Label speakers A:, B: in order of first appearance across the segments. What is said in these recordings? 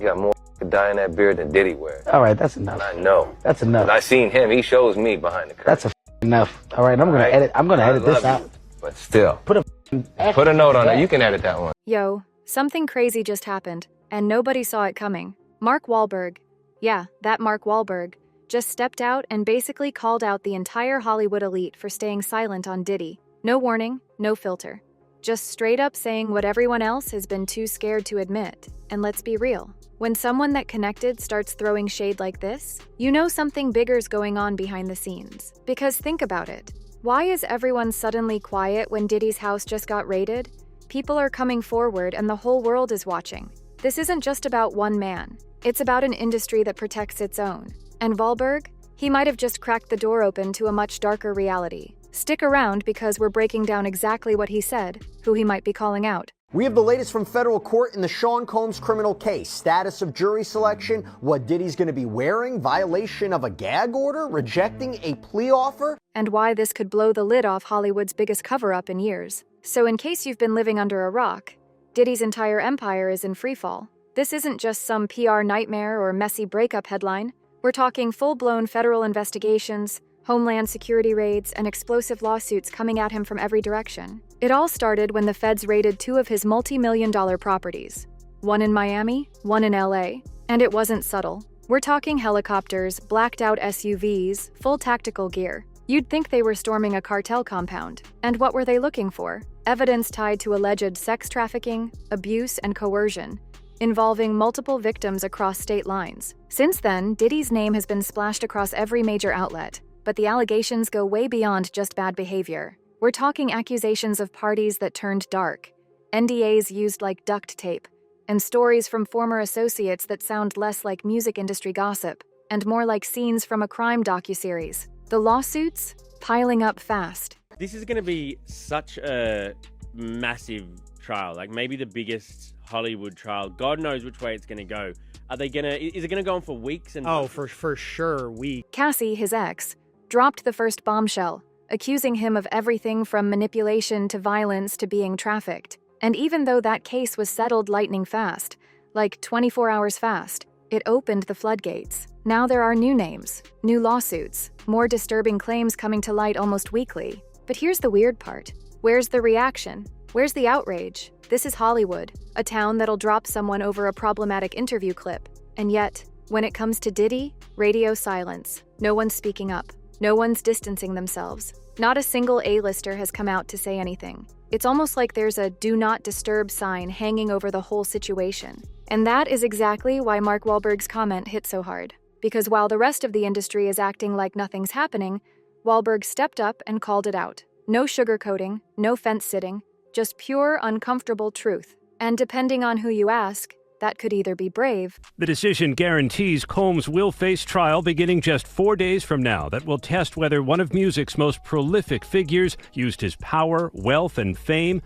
A: You got more dye in that beard than Diddy wears.
B: All right, that's enough.
A: I know.
B: That's enough.
A: But I seen him. He shows me behind the curtain.
B: That's enough. All right, I'm gonna edit. I'm gonna edit this out.
A: But still,
B: Put
A: a note on it. You can edit that one.
C: Yo, something crazy just happened, and nobody saw it coming. Mark Wahlberg, yeah, that Mark Wahlberg, just stepped out and basically called out the entire Hollywood elite for staying silent on Diddy. No warning, no filter. Just straight up saying what everyone else has been too scared to admit. And let's be real. When someone that connected starts throwing shade like this, you know something bigger's going on behind the scenes. Because think about it. Why is everyone suddenly quiet when Diddy's house just got raided? People are coming forward and the whole world is watching. This isn't just about one man. It's about an industry that protects its own. And Wahlberg? He might have just cracked the door open to a much darker reality. Stick around because we're breaking down exactly what he said, who he might be calling out.
D: We have the latest from federal court in the Sean Combs criminal case. Status of jury selection, what Diddy's going to be wearing, violation of a gag order, rejecting a plea offer,
C: and why this could blow the lid off Hollywood's biggest cover-up in years. So in case you've been living under a rock, Diddy's entire empire is in freefall. This isn't just some PR nightmare or messy breakup headline. We're talking full-blown federal investigations, Homeland Security raids, and explosive lawsuits coming at him from every direction. It all started when the feds raided two of his multi-million-dollar properties. One in Miami, one in LA. And it wasn't subtle. We're talking helicopters, blacked-out SUVs, full tactical gear. You'd think they were storming a cartel compound. And what were they looking for? Evidence tied to alleged sex trafficking, abuse, and coercion, involving multiple victims across state lines. Since then, Diddy's name has been splashed across every major outlet. But the allegations go way beyond just bad behavior. We're talking accusations of parties that turned dark, NDAs used like duct tape, and stories from former associates that sound less like music industry gossip and more like scenes from a crime docuseries. The lawsuits piling up fast.
E: This is going to be such a massive trial, like maybe the biggest Hollywood trial. God knows which way it's going to go. Is it going to go on for weeks?
F: For sure, weeks.
C: Cassie, his ex, dropped the first bombshell, accusing him of everything from manipulation to violence to being trafficked. And even though that case was settled lightning fast, like 24 hours fast, it opened the floodgates. Now there are new names, new lawsuits, more disturbing claims coming to light almost weekly. But here's the weird part. Where's the reaction? Where's the outrage? This is Hollywood, a town that'll drop someone over a problematic interview clip. And yet, when it comes to Diddy, radio silence. No one's speaking up. No one's distancing themselves. Not a single A-lister has come out to say anything. It's almost like there's a do not disturb sign hanging over the whole situation. And that is exactly why Mark Wahlberg's comment hit so hard. Because while the rest of the industry is acting like nothing's happening, Wahlberg stepped up and called it out. No sugarcoating, no fence-sitting, just pure, uncomfortable truth. And depending on who you ask, that could either be brave.
G: The decision guarantees Combs will face trial beginning just 4 days from now that will test whether one of music's most prolific figures used his power, wealth, and fame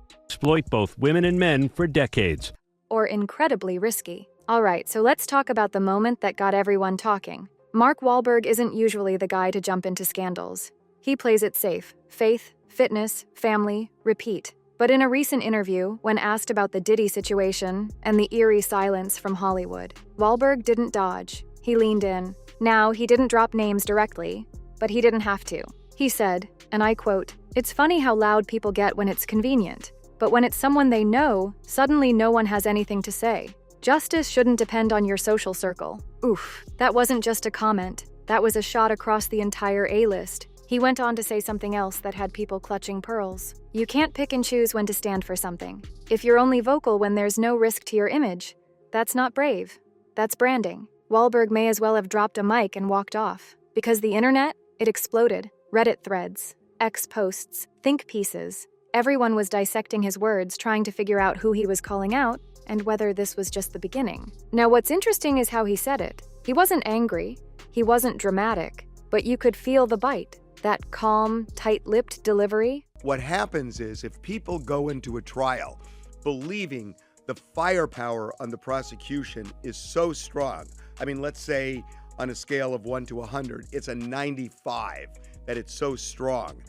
G: to exploit both women and men for decades.
C: Or incredibly risky. All right, so let's talk about the moment that got everyone talking. Mark Wahlberg isn't usually the guy to jump into scandals. He plays it safe. Faith, fitness, family, repeat. But in a recent interview, when asked about the Diddy situation and the eerie silence from Hollywood, Wahlberg didn't dodge. He leaned in. Now, he didn't drop names directly, but he didn't have to. He said, and I quote, "It's funny how loud people get when it's convenient, but when it's someone they know, suddenly no one has anything to say. Justice shouldn't depend on your social circle." Oof, that wasn't just a comment. That was a shot across the entire A-list. He went on to say something else that had people clutching pearls. You can't pick and choose when to stand for something. If you're only vocal when there's no risk to your image, that's not brave. That's branding. Wahlberg may as well have dropped a mic and walked off. Because the internet, it exploded. Reddit threads, X posts, think pieces. Everyone was dissecting his words, trying to figure out who he was calling out and whether this was just the beginning. Now, what's interesting is how he said it. He wasn't angry. He wasn't dramatic. But you could feel the bite. That calm, tight-lipped delivery.
H: What happens is if people go into a trial believing the firepower on the prosecution is so strong, I mean, let's say on a scale of 1 to 100, it's a 95, that it's so strong,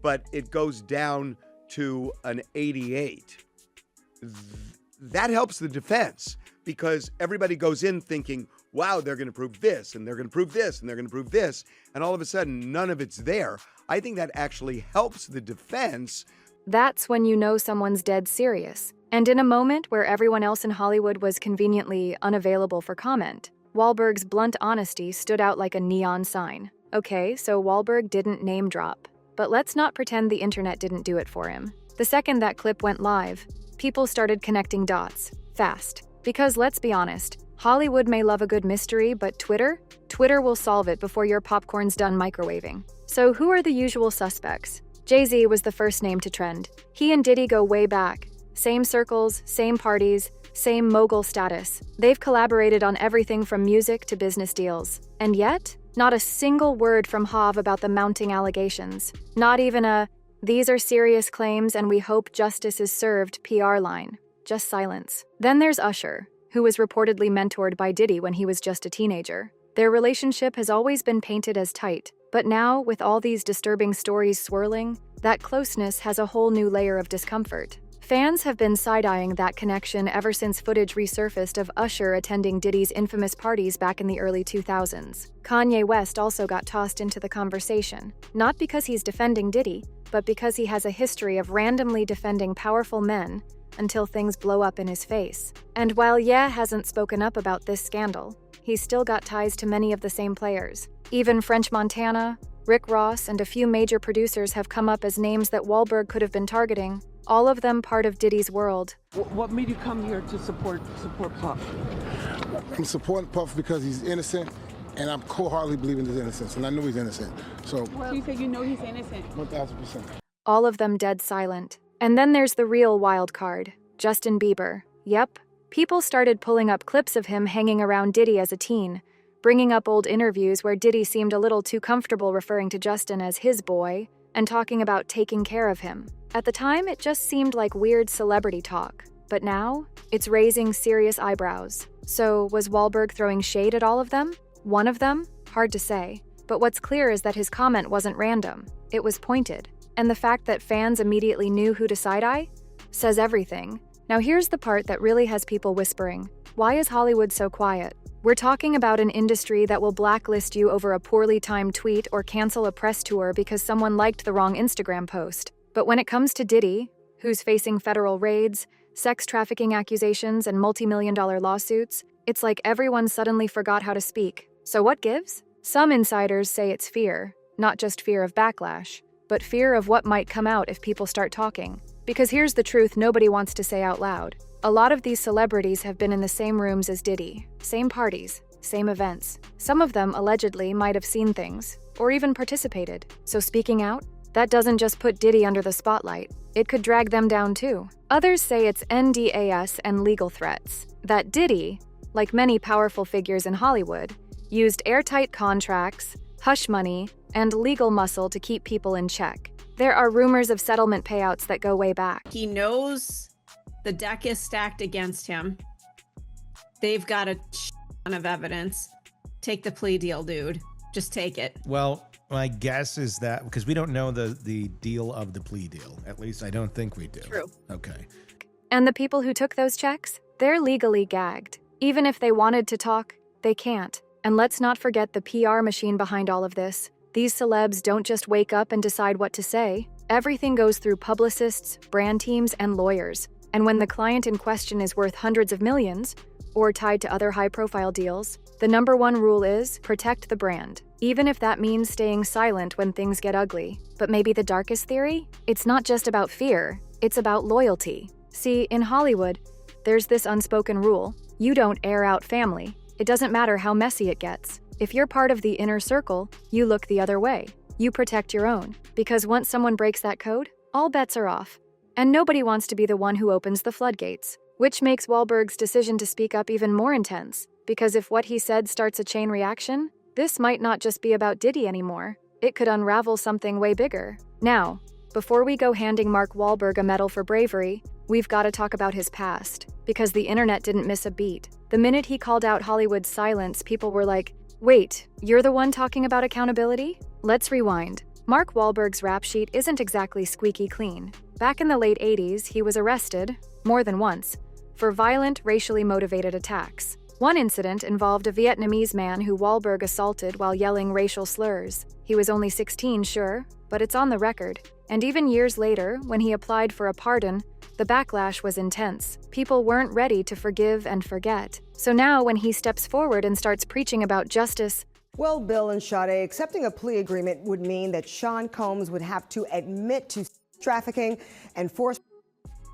H: but it goes down to an 88. that helps the defense because everybody goes in thinking, wow, they're going to prove this and they're going to prove this and they're going to prove this. And all of a sudden, none of it's there. I think that actually helps the defense.
C: That's when you know someone's dead serious. And in a moment where everyone else in Hollywood was conveniently unavailable for comment, Wahlberg's blunt honesty stood out like a neon sign. Okay, so Wahlberg didn't name drop. But let's not pretend the internet didn't do it for him. The second that clip went live, people started connecting dots, fast. Because let's be honest, Hollywood may love a good mystery, but Twitter will solve it before your popcorn's done microwaving. So who are the usual suspects? Jay-Z was the first name to trend. He and Diddy go way back. Same circles, same parties, same mogul status. They've collaborated on everything from music to business deals. And yet, not a single word from Hav about the mounting allegations. Not even a, "These are serious claims and we hope justice is served" PR line. Just silence. Then there's Usher, who was reportedly mentored by Diddy when he was just a teenager. Their relationship has always been painted as tight, but now, with all these disturbing stories swirling, that closeness has a whole new layer of discomfort. Fans have been side-eyeing that connection ever since footage resurfaced of Usher attending Diddy's infamous parties back in the early 2000s. Kanye West also got tossed into the conversation, not because he's defending Diddy, but because he has a history of randomly defending powerful men until things blow up in his face. And while Ye hasn't spoken up about this scandal, he's still got ties to many of the same players. Even French Montana, Rick Ross, and a few major producers have come up as names that Wahlberg could have been targeting, all of them part of Diddy's world.
I: What made you come here to support Puff?
J: I'm supporting Puff because he's innocent, and I'm wholeheartedly believing his innocence, and I know he's innocent. So
I: you say you know he's innocent?
J: 1,000%.
C: All of them dead silent. And then there's the real wild card, Justin Bieber. Yep, people started pulling up clips of him hanging around Diddy as a teen, bringing up old interviews where Diddy seemed a little too comfortable referring to Justin as his boy and talking about taking care of him. At the time, it just seemed like weird celebrity talk. But now, it's raising serious eyebrows. So, was Wahlberg throwing shade at all of them? One of them? Hard to say. But what's clear is that his comment wasn't random. It was pointed. And the fact that fans immediately knew who to side-eye says everything. Now here's the part that really has people whispering. Why is Hollywood so quiet? We're talking about an industry that will blacklist you over a poorly timed tweet or cancel a press tour because someone liked the wrong Instagram post. But when it comes to Diddy, who's facing federal raids, sex trafficking accusations, and multi-million-dollar lawsuits, it's like everyone suddenly forgot how to speak. So what gives? Some insiders say it's fear, not just fear of backlash, but fear of what might come out if people start talking. Because here's the truth nobody wants to say out loud. A lot of these celebrities have been in the same rooms as Diddy, same parties, same events. Some of them allegedly might have seen things, or even participated. So speaking out? That doesn't just put Diddy under the spotlight, it could drag them down too. Others say it's NDAS and legal threats. That Diddy, like many powerful figures in Hollywood, used airtight contracts, hush money, and legal muscle to keep people in check. There are rumors of settlement payouts that go way back.
K: He knows the deck is stacked against him. They've got a ton of evidence. Take the plea deal, dude. Just take it.
L: Well, my guess is that, because we don't know the deal of the plea deal. At least I don't think we do.
K: True.
L: Okay.
C: And the people who took those checks? They're legally gagged. Even if they wanted to talk, they can't. And let's not forget the PR machine behind all of this. These celebs don't just wake up and decide what to say. Everything goes through publicists, brand teams, and lawyers. And when the client in question is worth hundreds of millions, or tied to other high-profile deals, the #1 rule is protect the brand, even if that means staying silent when things get ugly. But maybe the darkest theory? It's not just about fear, it's about loyalty. See, in Hollywood, there's this unspoken rule: you don't air out family. It doesn't matter how messy it gets. If you're part of the inner circle, you look the other way. You protect your own. Because once someone breaks that code, all bets are off. And nobody wants to be the one who opens the floodgates. Which makes Wahlberg's decision to speak up even more intense. Because if what he said starts a chain reaction, this might not just be about Diddy anymore. It could unravel something way bigger. Now, before we go handing Mark Wahlberg a medal for bravery, we've got to talk about his past. Because the internet didn't miss a beat. The minute he called out Hollywood's silence, people were like, wait, you're the one talking about accountability? Let's rewind. Mark Wahlberg's rap sheet isn't exactly squeaky clean. Back in the late 80s, he was arrested, more than once, for violent, racially motivated attacks. One incident involved a Vietnamese man who Wahlberg assaulted while yelling racial slurs. He was only 16, sure, but it's on the record. And even years later, when he applied for a pardon, the backlash was intense. People weren't ready to forgive and forget. So now, when he steps forward and starts preaching about justice,
M: well, Bill and Sade, accepting a plea agreement would mean that Sean Combs would have to admit to trafficking and force.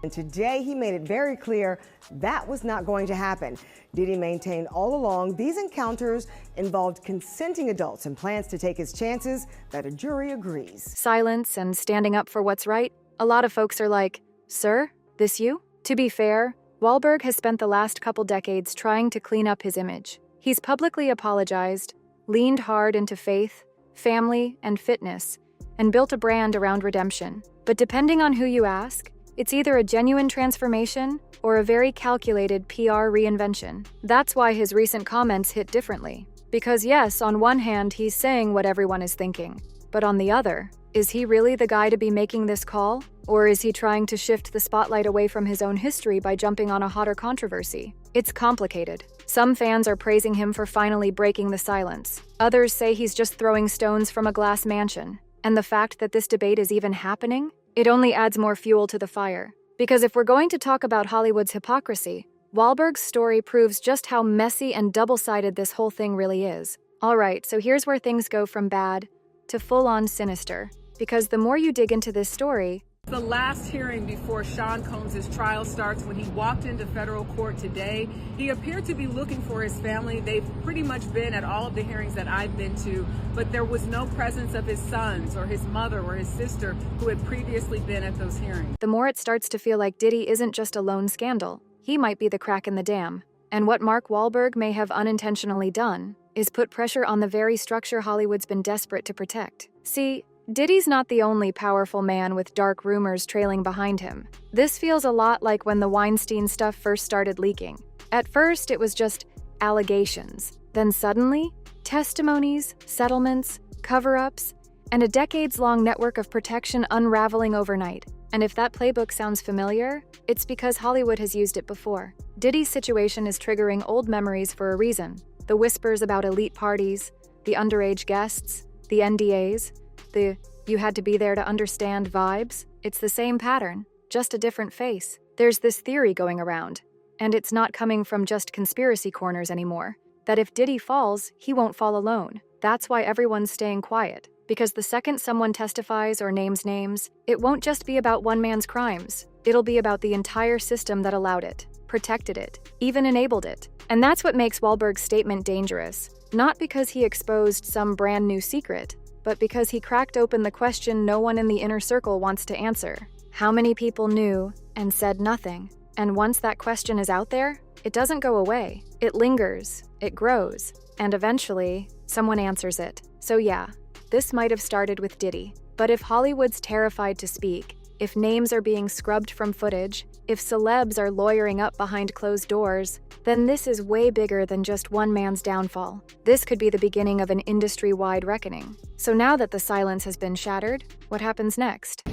M: And today he made it very clear that was not going to happen. Diddy maintained all along these encounters involved consenting adults and plans to take his chances that a jury agrees.
C: Silence and standing up for what's right. A lot of folks are like, "Sir, this you?" To be fair, Wahlberg has spent the last couple decades trying to clean up his image. He's publicly apologized, leaned hard into faith, family, and fitness, and built a brand around redemption. But depending on who you ask, it's either a genuine transformation or a very calculated PR reinvention. That's why his recent comments hit differently. Because yes, on one hand, he's saying what everyone is thinking. But on the other, is he really the guy to be making this call? Or is he trying to shift the spotlight away from his own history by jumping on a hotter controversy? It's complicated. Some fans are praising him for finally breaking the silence. Others say he's just throwing stones from a glass mansion. And the fact that this debate is even happening, it only adds more fuel to the fire. Because if we're going to talk about Hollywood's hypocrisy, Wahlberg's story proves just how messy and double-sided this whole thing really is. All right, so here's where things go from bad to full-on sinister. Because the more you dig into this story,
I: the last hearing before Sean Combs' trial starts, when he walked into federal court today, he appeared to be looking for his family. They've pretty much been at all of the hearings that I've been to, but there was no presence of his sons or his mother or his sister who had previously been at those hearings.
C: the more it starts to feel like Diddy isn't just a lone scandal. He might be the crack in the dam. And what Mark Wahlberg may have unintentionally done is put pressure on the very structure Hollywood's been desperate to protect. See, Diddy's not the only powerful man with dark rumors trailing behind him. This feels a lot like when the Weinstein stuff first started leaking. At first, it was just allegations. Then suddenly, testimonies, settlements, cover-ups, and a decades-long network of protection unraveling overnight. And if that playbook sounds familiar, it's because Hollywood has used it before. Diddy's situation is triggering old memories for a reason. The whispers about elite parties, the underage guests, the NDAs, the "you had to be there to understand" vibes. It's the same pattern, just a different face. There's this theory going around, and it's not coming from just conspiracy corners anymore, that if Diddy falls, he won't fall alone. That's why everyone's staying quiet. Because the second someone testifies or names names, it won't just be about one man's crimes. It'll be about the entire system that allowed it, protected it, even enabled it. And that's what makes Wahlberg's statement dangerous. Not because he exposed some brand new secret, but because he cracked open the question no one in the inner circle wants to answer. How many people knew and said nothing? And once that question is out there, it doesn't go away. It lingers, it grows, and eventually, someone answers it. So yeah, this might have started with Diddy. But if Hollywood's terrified to speak, if names are being scrubbed from footage, if celebs are lawyering up behind closed doors, then this is way bigger than just one man's downfall. This could be the beginning of an industry-wide reckoning. So now that the silence has been shattered, what happens next?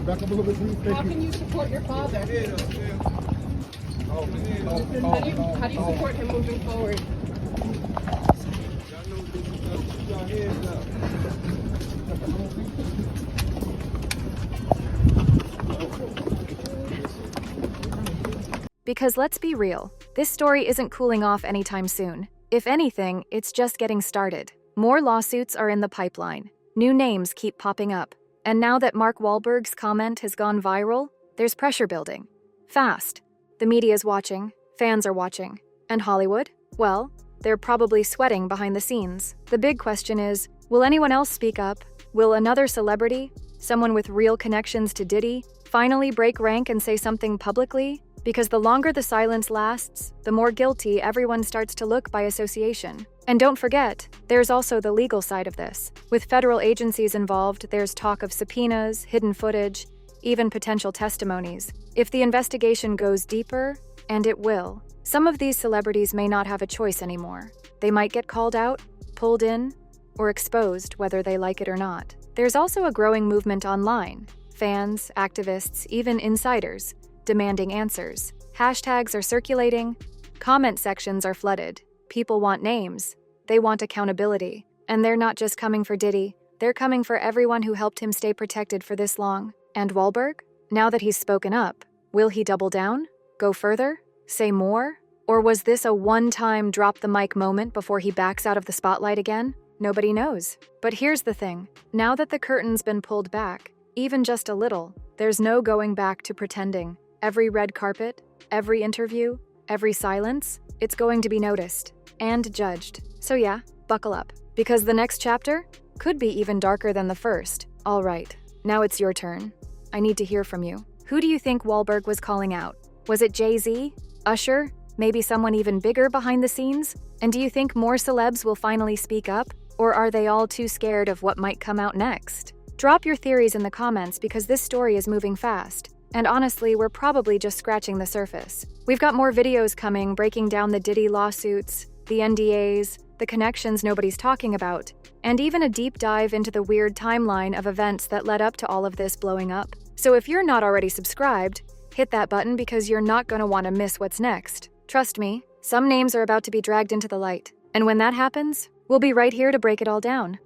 J: Back up a little bit, please.
I: How can you support your father? How do you support him moving forward?
C: Because let's be real, this story isn't cooling off anytime soon. If anything, it's just getting started. More lawsuits are in the pipeline. New names keep popping up. And now that Mark Wahlberg's comment has gone viral, there's pressure building. Fast. The media's watching, fans are watching. And Hollywood? Well, they're probably sweating behind the scenes. The big question is, will anyone else speak up? Will another celebrity, someone with real connections to Diddy, finally break rank and say something publicly? Because the longer the silence lasts, the more guilty everyone starts to look by association. And don't forget, there's also the legal side of this. With federal agencies involved, there's talk of subpoenas, hidden footage, even potential testimonies. If the investigation goes deeper, and it will, some of these celebrities may not have a choice anymore. They might get called out, pulled in, or exposed whether they like it or not. There's also a growing movement online. Fans, activists, even insiders, demanding answers. Hashtags are circulating. Comment sections are flooded. People want names. They want accountability. And they're not just coming for Diddy. They're coming for everyone who helped him stay protected for this long. And Wahlberg? Now that he's spoken up, will he double down? Go further? Say more? Or was this a one-time drop-the-mic moment before he backs out of the spotlight again? Nobody knows. But here's the thing. Now that the curtain's been pulled back, even just a little, there's no going back to pretending. Every red carpet, every interview, every silence, it's going to be noticed and judged. So yeah, buckle up. Because the next chapter could be even darker than the first. All right, now it's your turn. I need to hear from you. Who do you think Wahlberg was calling out? Was it Jay-Z? Usher? Maybe someone even bigger behind the scenes? And do you think more celebs will finally speak up? Or are they all too scared of what might come out next? Drop your theories in the comments because this story is moving fast. And honestly, we're probably just scratching the surface. We've got more videos coming breaking down the Diddy lawsuits, the NDAs, the connections nobody's talking about, and even a deep dive into the weird timeline of events that led up to all of this blowing up. So if you're not already subscribed, hit that button because you're not going to want to miss what's next. Trust me, some names are about to be dragged into the light. And when that happens, we'll be right here to break it all down.